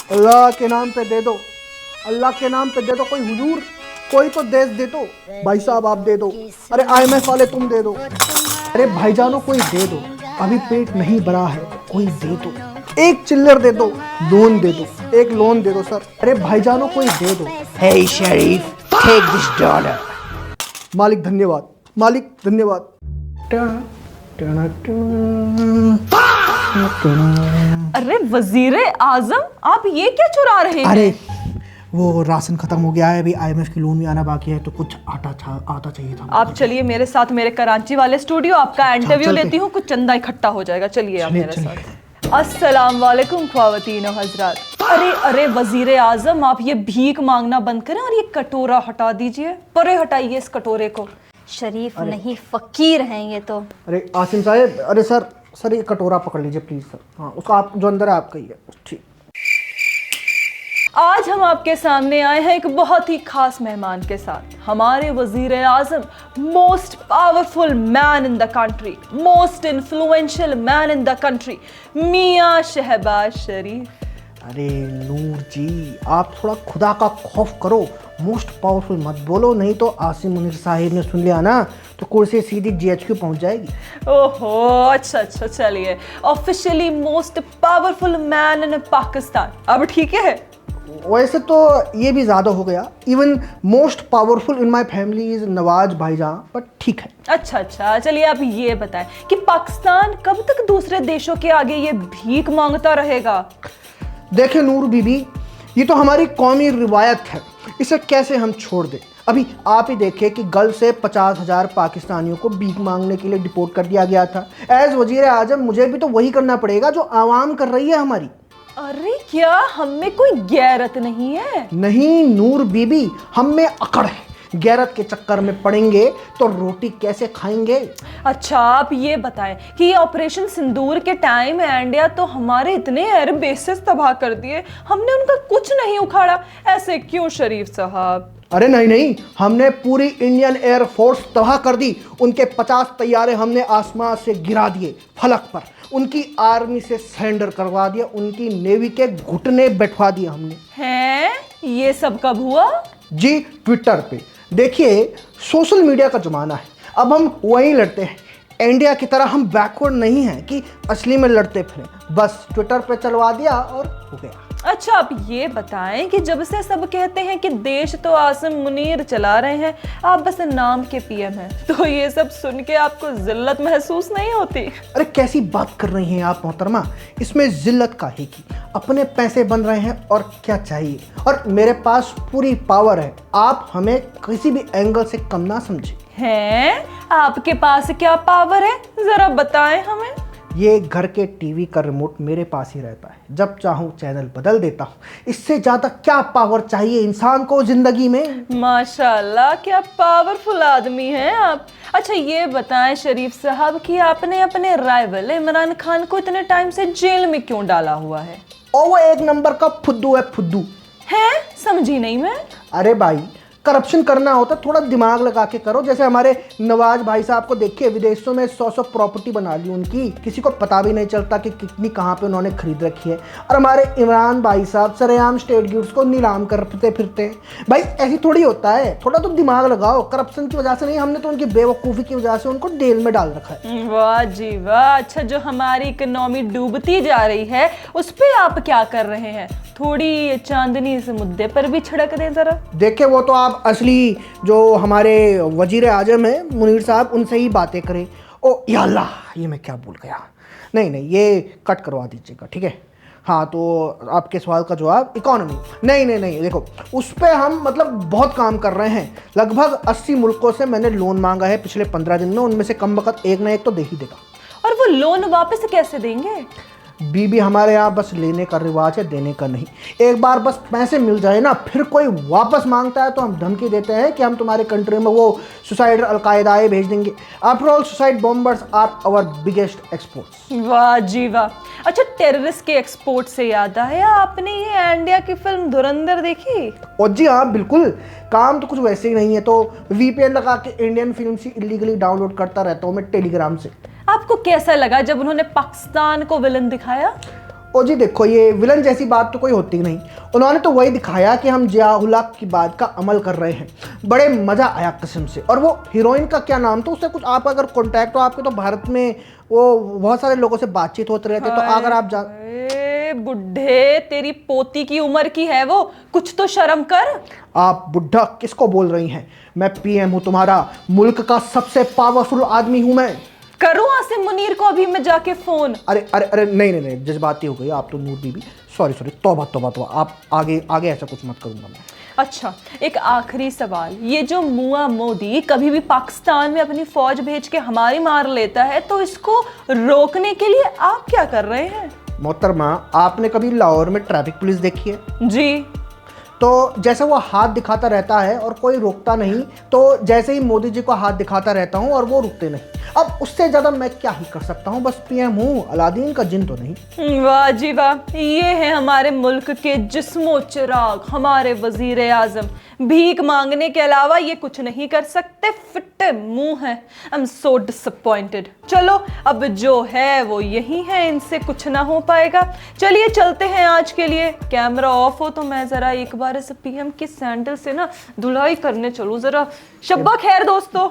अल्लाह के नाम पे दे दो, अल्लाह के नाम पे दे दो, कोई हुजूर कोई तो देश दे दो। भाई साहब आप दे दो, अरे IMF वाले तुम दे दो, अरे भाईजानों कोई दे दो, अभी पेट नहीं भरा है, कोई दे दो, एक चिल्लर दे दो, लोन दे दो, एक लोन दे दो सर, अरे भाईजानों कोई दे दो। Hey Sharif, take this dollar. मालिक धन्यवाद, मालिक धन्यवाद। अरे वजीर आजम, आप ये क्या चुरा रहे हैं? अरे वो राशन खत्म हो गया है, अभी IMF की लोन भी आना बाकी है, तो कुछ आता चाहिए था। आप चलिए मेरे साथ मेरे कराची वाले स्टूडियो, आपका इंटरव्यू लेती हूँ, कुछ चंदा इकट्ठा हो जाएगा। चलिए आप मेरे साथ। अस्सलाम वालेकुम ख्वातीन व हज़रात। अरे वजीर आजम, आप ये भीख मांगना बंद करें और ये कटोरा हटा दीजिए, परे हटाइए इस कटोरे को। शरीफ नहीं फकीर हैं ये तो। अरे आसिम साहब, अरे सर ये कटोरा पकड़ लीजिए प्लीज सर। हाँ उसका आप जो अंदर है आपका ही है, ठीक। आज हम आपके सामने आए हैं एक बहुत ही खास मेहमान के साथ। हमारे वजीर आजम, most powerful man in the country, most influential man in the country, मियां शहबाज शरीफ। अरे नूर जी, आप थोड़ा खुदा का खौफ करो, मोस्ट पावरफुल मत बोलो, नहीं तो आसिम मुनीर साहिब ने सुन लिया ना तो कुर्सी सीधी GHQ पहुंच जाएगी। ओहो, अच्छा चलिए, ऑफिशियली मोस्ट पावरफुल मैन इन पाकिस्तान, अब ठीक है? वैसे तो ये भी ज़्यादा हो गया, even most powerful in my family is Nawaz भाईजान, बट ठीक है। अच्छा, चलिए आप ये बताएं कि पाकिस्तान कब तक दूसरे देशों के आगे ये भीख मांगता रहेगा? देखें नूर बीबी, ये तो हमारी कौमी रिवायत है, इसे कैसे हम छोड़ दें। अभी आप ही देखें कि गल्फ से 50,000 पाकिस्तानियों को भीख मांगने के लिए डिपोर्ट कर दिया गया था। एज वजीर आजम मुझे भी तो वही करना पड़ेगा जो आवाम कर रही है हमारी। अरे क्या हम में कोई गैरत नहीं है? नहीं नूर बीबी, हम में अकड़ है, गैरत के चक्कर में पड़ेंगे तो रोटी कैसे खाएंगे। अच्छा आप ये बताएं कि ये ऑपरेशन सिंदूर के टाइम इंडिया तो हमारे इतने एयर बेसेस तबाह कर दिए, हमने उनका कुछ नहीं उखाड़ा, ऐसे क्यों शरीफ साहब? अरे नहीं, हमने पूरी इंडियन एयर फोर्स तबाह कर दी, उनके 50 तैयारे हमने आसमान से गिरा दिए फलक पर, उनकी आर्मी से सरेंडर करवा दिया, उनकी नेवी के घुटने बैठवा दिए हमने। हैं? ये सब कब हुआ? जी ट्विटर पे देखिए, सोशल मीडिया का ज़माना है, अब हम वहीं लड़ते हैं। इंडिया की तरह हम बैकवर्ड नहीं हैं कि असली में लड़ते फिरें, बस ट्विटर पे चलवा दिया और हो गया। अच्छा आप ये बताएं कि जब से सब कहते हैं कि देश तो आसिम मुनीर चला रहे हैं, आप बस नाम के PM हैं, तो ये सब सुन के आपको जिल्लत महसूस नहीं होती? अरे कैसी बात कर रही हैं आप मोहतरमा, इसमें जिल्लत काहे की, अपने पैसे बन रहे हैं और क्या चाहिए, और मेरे पास पूरी पावर है, आप हमें किसी भी एंगल से कम ना समझे। हैं? आपके पास क्या पावर है, जरा बताएं हमें। ये घर के टीवी का रिमोट मेरे पास ही रहता है, जब चाहूँ चैनल बदल देता हूँ, इससे ज़्यादा क्या पावर चाहिए इंसान को ज़िंदगी में। माशाल्लाह, क्या पावरफुल आदमी हैं आप। अच्छा ये बताएं शरीफ साहब कि आपने अपने राइवल इमरान खान को इतने टाइम से जेल में क्यों डाला हुआ है? और वो एक नंबर का फुद्दू है, फुद्दू है, समझी नहीं मैं। अरे भाई, करप्शन करना होता थोड़ा दिमाग लगा के करो, जैसे हमारे नवाज भाई साहब को देखिए, विदेशों में 100 प्रॉपर्टी बना ली उनकी, किसी को पता भी नहीं चलता कि कितनी कहाँ पे उन्होंने खरीद रखी है। और हमारे इमरान भाई साहब सरेआम स्टेट गिफ्ट्स को नीलाम करते फिरते हैं। भाई ऐसी थोड़ी होता है, थोड़ा तो दिमाग लगाओ, करप्शन की वजह से नहीं, हमने तो उनकी बेवकूफ़ी की वजह से उनको जेल में डाल रखा है। वाह जी वाह। अच्छा जो हमारी इकोनॉमी डूबती जा रही है उस पर आप क्या कर रहे हैं? थोड़ी चांदनी इस मुद्दे पर भी छिड़क दें जरा। देखिए वो तो आप असली जो हमारे वजीर आजम हैं मुनीर साहब, उनसे ही बातें करें। ओ या अल्लाह, ये मैं क्या भूल गया, नहीं ये कट करवा दीजिएगा, ठीक है। हाँ तो आपके सवाल का जवाब, इकोनॉमी नहीं, देखो उस पर हम मतलब बहुत काम कर रहे हैं। लगभग 80 मुल्कों से मैंने लोन मांगा है पिछले 15 दिन में, उनमें से कम वक्त एक ना एक तो दे ही देगा। और वो लोन वापस कैसे देंगे? बीबी हमारे यहाँ बस लेने का रिवाज है, देने का नहीं। एक बार बस पैसे मिल जाए ना, फिर कोई वापस मांगता है तो हम धमकी देते हैं कि हम तुम्हारे कंट्री में वो सुसाइड अलकायदाए भेज देंगे। After all suicide bombers are our biggest exports. वाह जी वाह। अच्छा टेररिस्ट के एक्सपोर्ट से याद आया, आपने ये इंडिया की फिल्म धुरंधर देखी? और जी हाँ बिल्कुल, काम तो कुछ वैसे ही नहीं है, तो VPN लगा के इंडियन फिल्म से इलीगली डाउनलोड करता रहता हूँ मैं टेलीग्राम से। आपको कैसा लगा जब उन्होंने पाकिस्तान को विलन दिखाया? ओ जी देखो, ये विलन जैसी बात तो कोई होती नहीं। उन्होंने तो वही दिखाया कि हम जिया-उल-हक की बात का अमल कर रहे हैं। बड़े मज़ा आया कसम से। और वो हीरोइन का क्या नाम था, उससे कुछ आप अगर कॉन्टैक्ट हो, आपके तो भारत में वो बहुत सारे लोगों से बातचीत होते रहते, तो अगर आप बुढ़े, तेरी पोती की उम्र की है वो, कुछ तो शर्म कर। आप बुढ़ा किसको बोल रही हैं? मैं पीएम हूँ, तुम्हारा मुल्क का सबसे पावरफुल आदमी हूँ मैं। करूँ आसिम मुनीर को अभी मैं जाके फोन? अरे अरे अरे नहीं, जज्बाती हो गई आप तो नूर बीबी। सॉरी, तौबा तौबा तौबा। आप आगे ऐसा कुछ मत करूँगा मैं। अच्छा, एक आखिरी सवाल, ये जो मुआ मोदी कभी भी पाकिस्तान में अपनी फौज भेज के हमारी मार लेता है, तो इसको रोकने के लिए आप क्या कर रहे हैं? मोहतरमा, आपने कभी लाहौर में ट्रैफिक पुलिस देखी है? जी। तो जैसे वो हाथ दिखाता रहता है और कोई रोकता नहीं, तो जैसे ही मोदी जी को हाथ दिखाता रहता हूँ और वो रुकते नहीं। अब उससे ज़्यादा मैं क्या ही कर सकता हूँ, बस पीएम हूँ, अलादीन का जिन तो नहीं। वाह जी वाह, ये है हमारे मुल्क के जिस्मो चिराग, हमारे वजीर आजम। भीख मांगने के अलावा ये कुछ नहीं कर सकते, फिट्टे मुंह है। I am so disappointed. चलो अब जो है वो यही है, इनसे कुछ ना हो पाएगा। चलिए चलते हैं आज के लिए। कैमरा ऑफ हो तो मैं जरा एक बार इस पीएम के सैंडल से ना धुलाई करने चलूं जरा। शब्बा खैर दोस्तों।